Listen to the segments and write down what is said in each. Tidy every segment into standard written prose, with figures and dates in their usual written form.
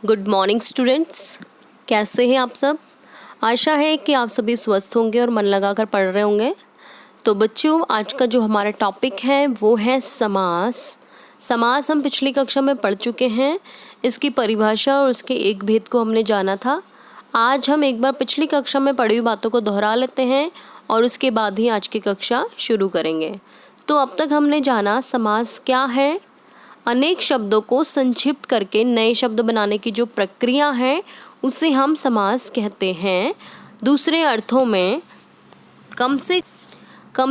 Good morning students, कैसे हैं आप सब। आशा है कि आप सभी स्वस्थ होंगे और मन लगाकर पढ़ रहे होंगे। तो बच्चों, आज का जो हमारा टॉपिक है वो है समास। समास हम पिछली कक्षा में पढ़ चुके हैं। इसकी परिभाषा और उसके एक भेद को हमने जाना था। आज हम एक बार पिछली कक्षा में पढ़ी हुई बातों को दोहरा लेते हैं और उसके बाद ही आज की कक्षा शुरू करेंगे। तो अब तक हमने जाना समास क्या है, अनेक शब्दों को संक्षिप्त करके नए शब्द बनाने की जो प्रक्रिया है उसे हम समास कहते हैं। दूसरे अर्थों में कम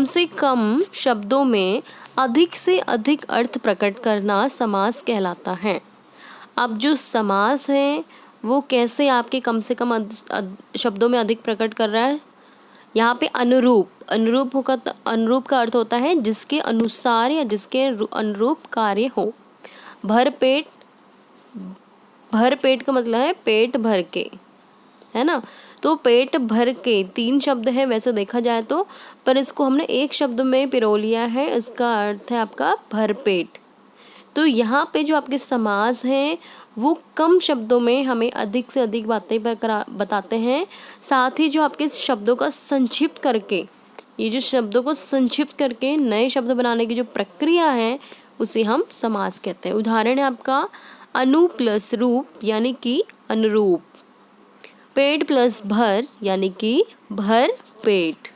से कम शब्दों में अधिक से अधिक अर्थ प्रकट करना समास कहलाता है। अब जो समास है वो कैसे आपके कम से कम शब्दों में अधिक प्रकट कर रहा है। यहाँ पे अनुरूप का अर्थ होता है जिसके अनुसार या जिसके अनुरूप कार्य हो। भर पेट का मतलब है पेट भर के, है ना। तो पेट भर के 3 शब्द है वैसे देखा जाए तो, पर इसको हमने एक शब्द में पिरो लिया है। इसका अर्थ है आपका भर पेट। तो यहाँ पे जो आपके समास हैं वो कम शब्दों में हमें अधिक से अधिक बातें बताते हैं। साथ ही जो आपके शब्दों का संक्षिप्त करके, ये जो शब्दों को संक्षिप्त करके नए शब्द बनाने की जो प्रक्रिया है उसे हम समास कहते हैं। उदाहरण है आपका अनु प्लस रूप यानी कि अनुरूप, पेट प्लस भर यानी कि भर पेट।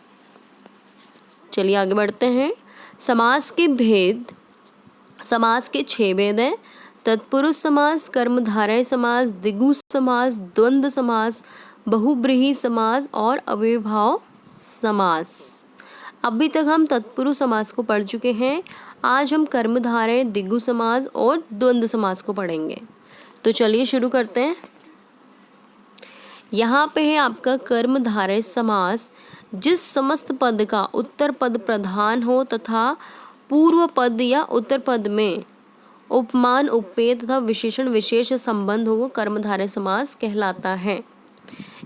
चलिए आगे बढ़ते हैं। समास के भेद, समास के 6 भेद हैं। तत्पुरुष समास, कर्मधारय समास, द्विगु समास, द्वंद्व समास, बहुब्रीहि समास और अव्ययभाव समास। अभी तक हम तत्पुरुष समास को पढ़ चुके हैं। आज हम कर्मधारय, द्विगु समास और द्वंद्व समास को पढ़ेंगे। तो चलिए शुरू करते हैं। यहाँ पे है आपका कर्मधारय समास। जिस समस्त पद का उत्तर पद प्रधान हो तथा पूर्व पद या उत्तर पद में उपमान, उपमेय तथा विशेषण विशेष संबंध हो वो कर्मधारय समास कहलाता है।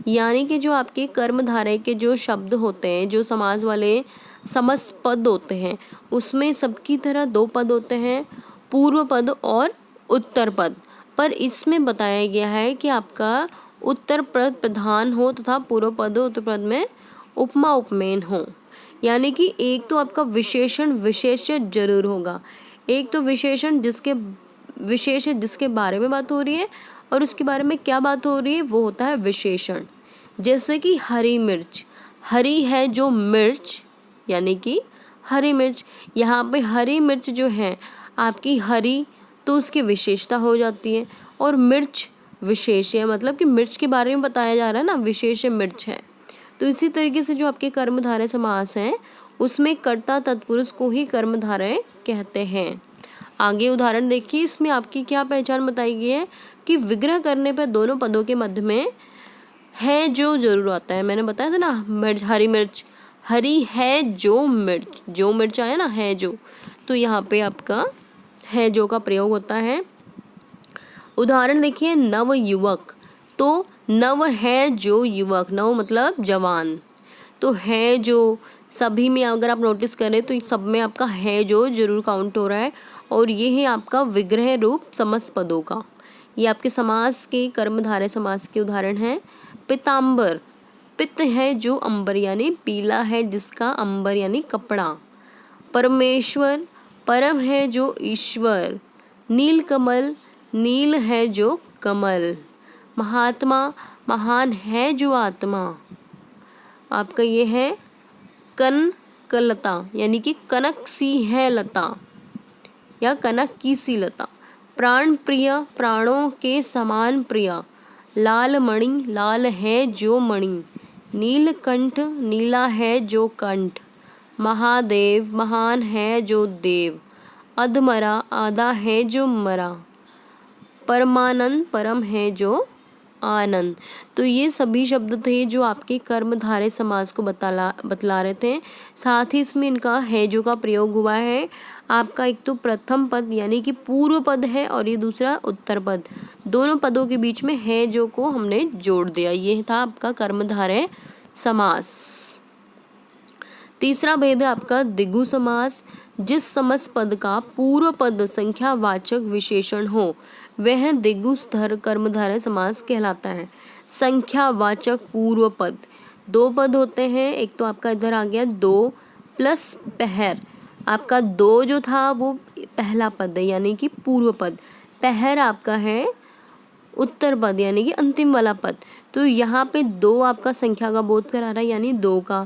यानी कि जो आपके कर्मधारय के जो शब्द होते हैं, जो समास वाले समस्त पद होते हैं, उसमें सबकी तरह 2 पद होते हैं, पूर्व पद और उत्तर पद। पर इसमें बताया गया है कि आपका उत्तर पद प्रधान हो तथा पूर्व पद उत्तर पद में उपमा उपमेय हो। यानी कि एक तो आपका विशेषण विशेष्य जरूर होगा। एक तो विशेषण विशेष जिसके बारे में बात हो रही है और उसके बारे में क्या बात हो रही है वो होता है विशेषण। जैसे कि हरी मिर्च, हरी है जो मिर्च यानी कि हरी मिर्च। यहाँ पे हरी मिर्च जो है आपकी हरी तो उसकी विशेषता हो जाती है, और मिर्च विशेष है, मतलब कि मिर्च के बारे में बताया जा रहा है ना, विशेष मिर्च है। तो इसी तरीके से जो आपके कर्मधारय समास हैं उसमें कर्ता तत्पुरुष को ही कर्मधारय कहते हैं। आगे उदाहरण देखिए। इसमें आपकी क्या पहचान बताई गई है कि विग्रह करने पर दोनों पदों के मध्य में है जो जरूर आता है। मैंने बताया था ना, मिर्च, हरी मिर्च, हरी है जो मिर्च आया ना, है जो, तो यहाँ पे आपका है जो का प्रयोग होता है। उदाहरण देखिए, नव युवक, तो नव है जो युवक, नव मतलब जवान, तो है जो सभी में अगर आप नोटिस करें तो सब में आपका है जो जरूर काउंट हो रहा है। और ये है आपका विग्रह रूप समस्त पदों का। ये आपके समास के कर्मधारय समास के उदाहरण हैं। पीताम्बर, पित्त है जो अंबर यानी पीला है जिसका, अंबर यानी कपड़ा। परमेश्वर, परम है जो ईश्वर। नीलकमल, नील है जो कमल। महात्मा, महान है जो आत्मा। आपका ये है कनकलता यानी कि कनक सी है लता या कनक की सी लता। प्राण प्रिय, प्राणों के समान प्रिय। लाल मणि, लाल है जो मणि। नीलकंठ, नीला है जो कंठ। महादेव, महान है जो देव। अधमरा, आधा है जो मरा। परमानंद, परम है जो आनंद। तो ये सभी शब्द थे जो आपके कर्मधारय समास को बतला रहे थे। साथ ही इसमें इनका है जो का प्रयोग हुआ है। आपका एक तो प्रथम पद यानी कि पूर्व पद है और ये दूसरा उत्तर पद, दोनों पदों के बीच में है जो को हमने जोड़ दिया। ये था आपका कर्मधारय समास। तीसरा भेद है आपका द्विगु समास। जिस समस्त पद का पूर्व पद संख्यावाचक विशेषण हो वह दिगुस्तर कर्मधारय समास कहलाता है। संख्यावाचक पूर्व पद, दो पद होते हैं, एक तो आपका इधर आ गया दो प्लस पहर, आपका दो जो था वो पहला पद है यानी कि पूर्व पद, पहर आपका है उत्तर पद यानी कि अंतिम वाला पद। तो यहाँ पे दो आपका संख्या का बोध करा रहा है यानी दो का।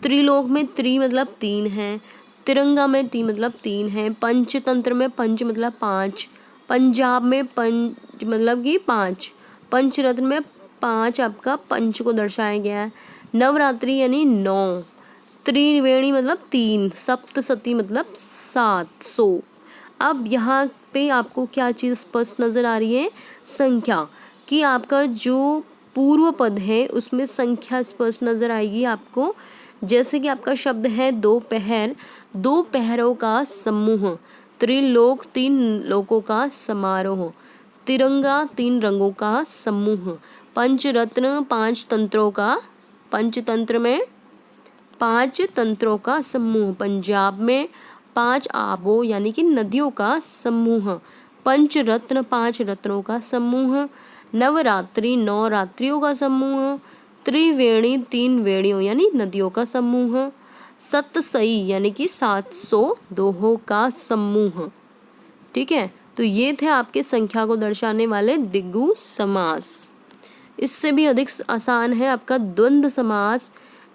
त्रिलोक में त्रि मतलब तीन है, तिरंगा में ती मतलब तीन है, पंचतंत्र में पंच मतलब पाँच, पंजाब में पंच मतलब कि पाँच, पंचरत्न में पाँच आपका पंच को दर्शाया गया है, नवरात्रि यानी नौ, त्रिवेणी मतलब तीन, सप्तशती मतलब 700। अब यहाँ पे आपको क्या चीज़ स्पष्ट नज़र आ रही है, संख्या, कि आपका जो पूर्व पद है उसमें संख्या स्पष्ट नज़र आएगी आपको। जैसे कि आपका शब्द है दोपहर, दो पहरों का समूह, त्रिलोक तीन लोकों का समारोह, तिरंगा तीन रंगों का समूह, पंचरत्न पांच तंत्रों का, पंचतंत्र में पांच तंत्रों का समूह, पंजाब में पांच आबों यानी कि नदियों का समूह, पंचरत्न पांच रत्नों का समूह, नवरात्रि नौ रात्रियों का समूह, त्रिवेणी तीन वेणियों यानी नदियों का समूह, सतसई यानी कि 700 दोहों का समूह। ठीक है, तो ये थे आपके संख्या को दर्शाने वाले द्विगु समास। इससे भी अधिक आसान है आपका द्वंद्व समास,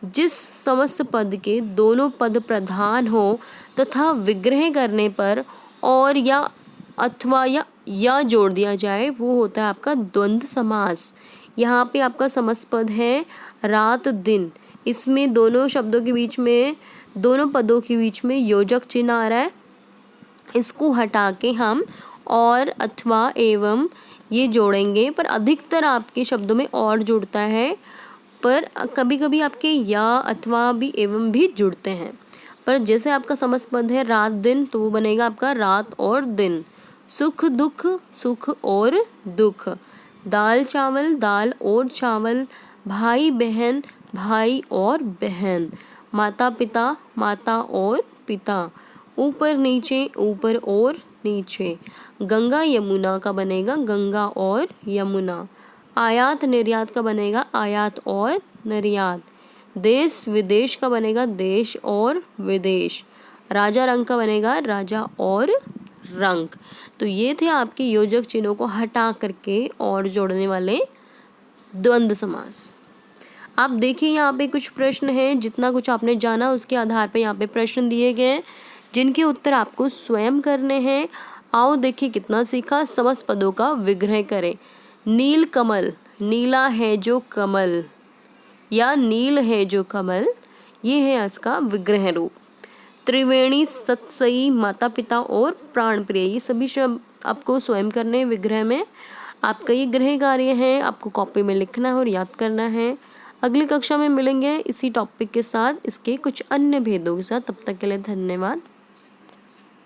जिस समस्त पद के दोनों पद प्रधान हो तथा विग्रह करने पर और या अथवा या जोड़ दिया जाए वो होता है आपका द्वंद्व समास। यहाँ पे आपका समस्त पद है रात दिन, इसमें दोनों शब्दों के बीच में, दोनों पदों के बीच में योजक चिन्ह आ रहा है, इसको हटा के हम और अथवा एवं ये जोड़ेंगे, पर अधिकतर आपके शब्दों में और जुड़ता है, पर कभी कभी आपके या अथवा भी एवं भी जुड़ते हैं। पर जैसे आपका समस्त पद है रात दिन तो वो बनेगा आपका रात और दिन, सुख दुख सुख और दुख, दाल चावल दाल और चावल, भाई बहन भाई और बहन, माता पिता माता और पिता, ऊपर नीचे ऊपर और नीचे, गंगा यमुना का बनेगा गंगा और यमुना, आयात निर्यात का बनेगा आयात और निर्यात, देश विदेश का बनेगा देश और विदेश, राजा रंग का बनेगा राजा और रंग। तो ये थे आपके योजक चिन्हों को हटा करके और जोड़ने वाले द्वंद्व समास। आप देखिए यहाँ पे कुछ प्रश्न हैं, जितना कुछ आपने जाना उसके आधार पे यहाँ पे प्रश्न दिए गए हैं जिनके उत्तर आपको स्वयं करने हैं। आओ देखिए कितना सीखा। समस्त पदों का विग्रह करें। नील कमल, नीला है जो कमल या नील है जो कमल, ये है इसका विग्रह रूप। त्रिवेणी सतसई माता पिता और प्राण प्रिय, ये सभी शब्द आपको स्वयं करने हैं विग्रह में। आपका ये गृह कार्य है, आपको कॉपी में लिखना है और याद करना है। अगली कक्षा में मिलेंगे इसी टॉपिक के साथ, इसके कुछ अन्य भेदों के साथ। तब तक के लिए धन्यवाद।